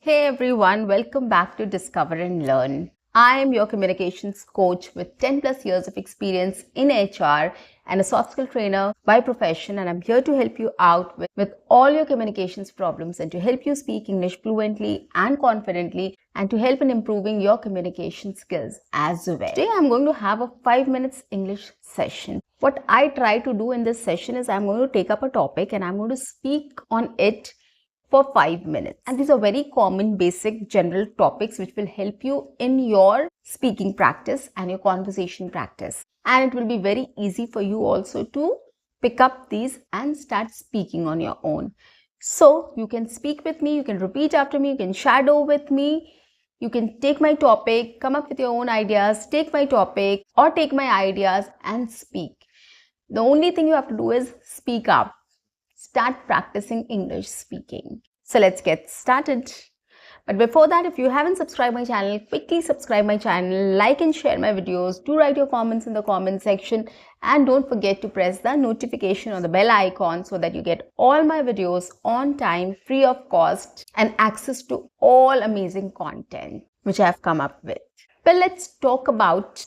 Hey everyone, welcome back to Discover and Learn. I am your communications coach with 10 plus years of experience in HR and a soft skill trainer by profession, and I'm here to help you out with all your communications problems and to help you speak English fluently and confidently and to help in improving your communication skills as well. Today I'm going to have a 5 minutes English session. What I try to do in this session is I'm going to take up a topic and I'm going to speak on it for 5 minutes. And these are very common, basic, general topics which will help you in your speaking practice and your conversation practice. And it will be very easy for you also to pick up these and start speaking on your own. So you can speak with me, you can repeat after me, you can shadow with me. You can take my topic, come up with your own ideas, take my topic or take my ideas and speak. The only thing you have to do is speak up. Start practicing English speaking. So let's get started. But before that, if you haven't subscribed my channel, quickly subscribe my channel, like and share my videos, do write your comments in the comment section, and don't forget to press the notification or the bell icon so that you get all my videos on time, free of cost, and access to all amazing content which I have come up with. But let's talk about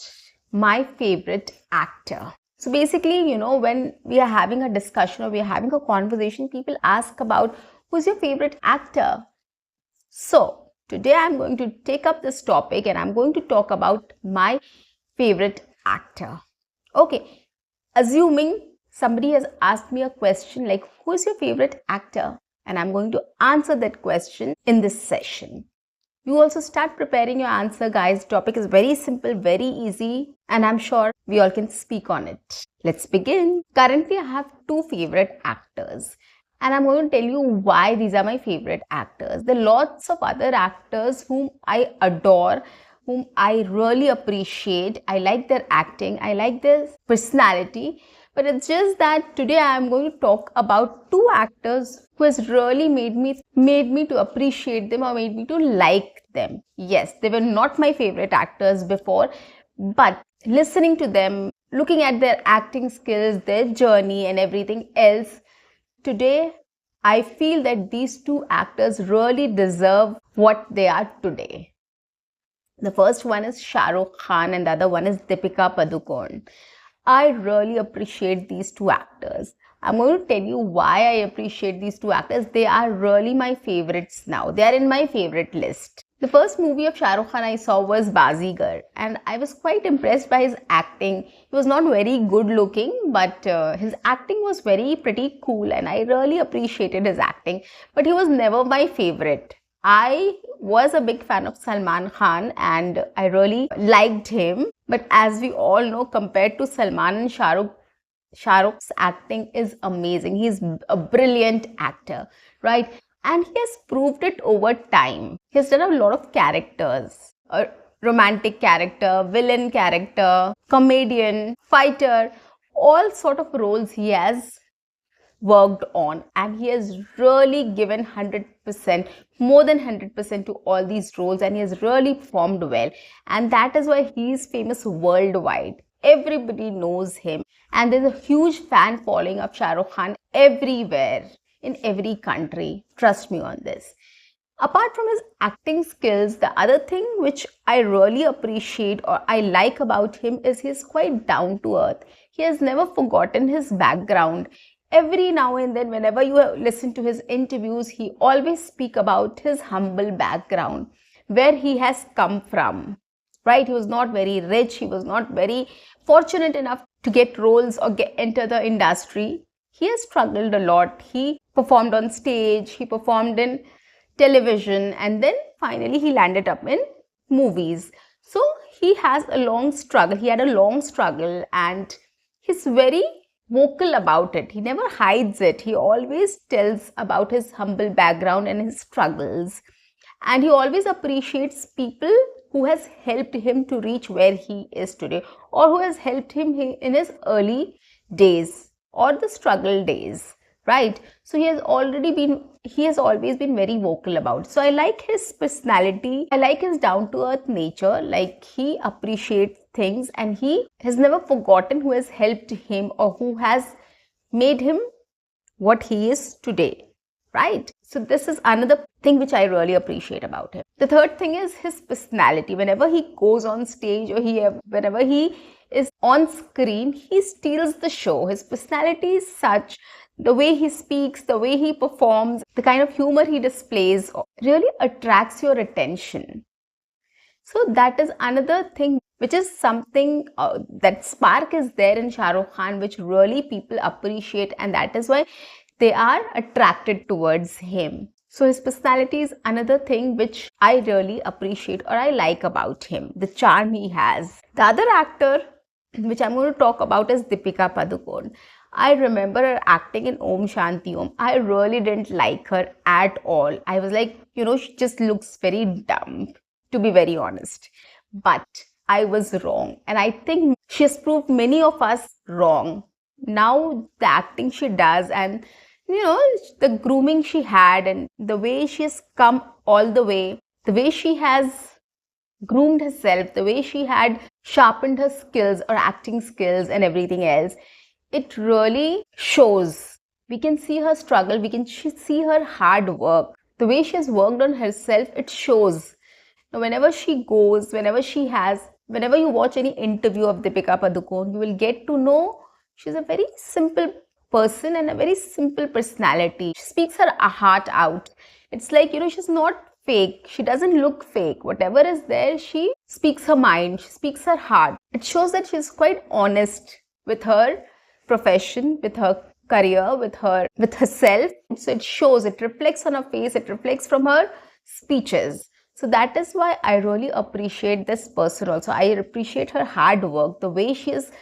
my favorite actor. So basically, when we are having a discussion or we are having a conversation, people ask about who's your favorite actor. So today I'm going to take up this topic and I'm going to talk about my favorite actor. Okay, assuming somebody has asked me a question like, who is your favorite actor? And I'm going to answer that question in this session. You also start preparing your answer, guys. Topic is very simple, very easy, and I'm sure we all can speak on it. Let's begin. Currently, I have two favorite actors, and I'm going to tell you why these are my favorite actors. There are lots of other actors whom I adore, whom I really appreciate. I like their acting, I like their personality. But it's just that today I am going to talk about two actors who has really made me to appreciate them or made me to like them. Yes, they were not my favorite actors before, but listening to them, looking at their acting skills, their journey and everything else, today I feel that these two actors really deserve what they are today. The first one is Shah Rukh and the other one is Deepika Padukone. I really appreciate these two actors. I'm going to tell you why I appreciate these two actors. They are really my favorites now. They are in my favorite list. The first movie of Shah Rukh Khan I saw was Bazigar, and I was quite impressed by his acting. He was not very good looking, but his acting was pretty cool, and I really appreciated his acting. But he was never my favorite. I was a big fan of Salman Khan and I really liked him. But as we all know, compared to Salman and Shah Rukh's acting is amazing. He's a brilliant actor, right? And he has proved it over time. He has done a lot of characters. A romantic character, villain character, comedian, fighter, all sort of roles he has worked on, and he has really given 100%, more than 100% to all these roles, and he has really performed well, and that is why he is famous worldwide. Everybody knows him, and there's a huge fan following of Shah Rukh Khan everywhere, in every country. Trust me on this. Apart from his acting skills, the other thing which I really appreciate or I like about him is he's quite down to earth. He has never forgotten his background. Every now and then, whenever you listen to his interviews, he always speak about his humble background, where he has come from, right? He was not very rich. He was not very fortunate enough to get roles or enter the industry. He has struggled a lot. He performed on stage, he performed in television, and then finally he landed up in movies. So he has a long struggle. He had a long struggle, and he's very vocal about it. He never hides it. He always tells about his humble background and his struggles. And he always appreciates people who has helped him to reach where he is today, or who has helped him in his early days or the struggle days, right? So he has always been very vocal about it. So I like his personality. I like his down to earth nature. Like, he appreciates things and he has never forgotten who has helped him or who has made him what he is today, right? So this is another thing which I really appreciate about him. The third thing is his personality. Whenever he goes on stage or whenever he is on screen, he steals the show. His personality is such, the way he speaks, the way he performs, the kind of humor he displays really attracts your attention. So that is another thing, which is something that spark is there in Shah Rukh Khan, which really people appreciate, and that is why they are attracted towards him. So his personality is another thing which I really appreciate or I like about him, the charm he has. The other actor which I'm going to talk about is Deepika Padukone. I remember her acting in Om Shanti Om. I really didn't like her at all. I was like, she just looks very dumb, to be very honest. But I was wrong. And I think she has proved many of us wrong. Now the acting she does and the grooming she had and the way she has come all the way, the way she has groomed herself, the way she had sharpened her skills or acting skills and everything else, it really shows. We can see her struggle, we can see her hard work. The way she has worked on herself, it shows. Now, whenever she goes, whenever you watch any interview of Deepika Padukone, you will get to know she's a very simple person and a very simple personality. She speaks her heart out. It's like, she's not fake. She doesn't look fake. Whatever is there, she speaks her mind. She speaks her heart. It shows that she's quite honest with her profession, with her career, with herself. So it shows, it reflects on her face, it reflects from her speeches. So that is why I really appreciate this person also. I appreciate her hard work, the way she has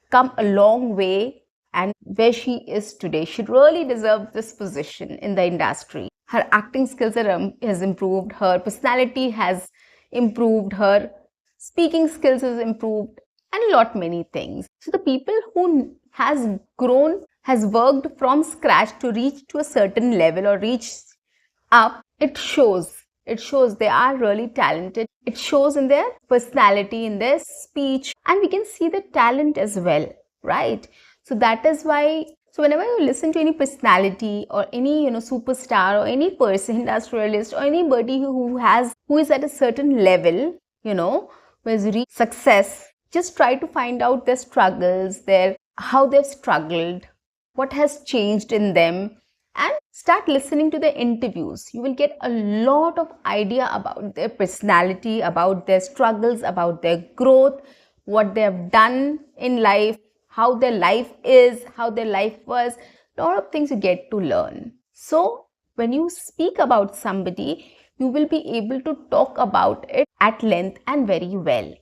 come a long way and where she is today. She really deserves this position in the industry. Her acting skills has improved, her personality has improved, her speaking skills has improved, and a lot many things. So the people who has grown, has worked from scratch to reach to a certain level or reach up, it shows. It shows they are really talented. It shows in their personality, in their speech, and we can see the talent as well, right? So that is why, so whenever you listen to any personality or any, superstar or any person, industrialist or anybody who is at a certain level, who has reached success, just try to find out their struggles, how they've struggled, what has changed in them, and start listening to their interviews. You will get a lot of idea about their personality, about their struggles, about their growth, what they have done in life, how their life is, how their life was. A lot of things you get to learn. So when you speak about somebody, you will be able to talk about it at length and very well.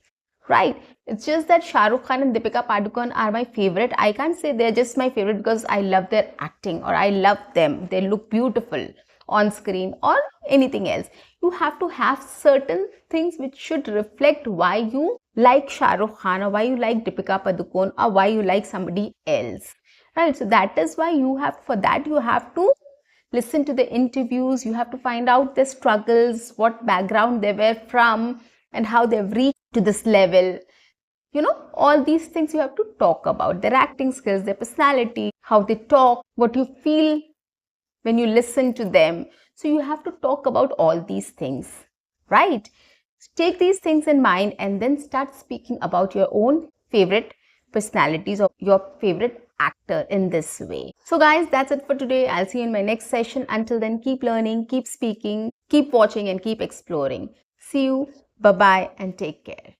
Right? It's just that Shah Rukh Khan and Deepika Padukone are my favorite. I can't say they're just my favorite because I love their acting or I love them. They look beautiful on screen or anything else. You have to have certain things which should reflect why you like Shah Rukh Khan or why you like Deepika Padukone or why you like somebody else. Right? So that is why you have to listen to the interviews. You have to find out their struggles, what background they were from, and how they've reached to this level. All these things you have to talk about. Their acting skills, their personality, how they talk, what you feel when you listen to them. So you have to talk about all these things, right? So take these things in mind and then start speaking about your own favorite personalities or your favorite actor in this way. So guys, that's it for today. I'll see you in my next session. Until then, keep learning, keep speaking, keep watching and keep exploring. See you. Bye-bye and take care.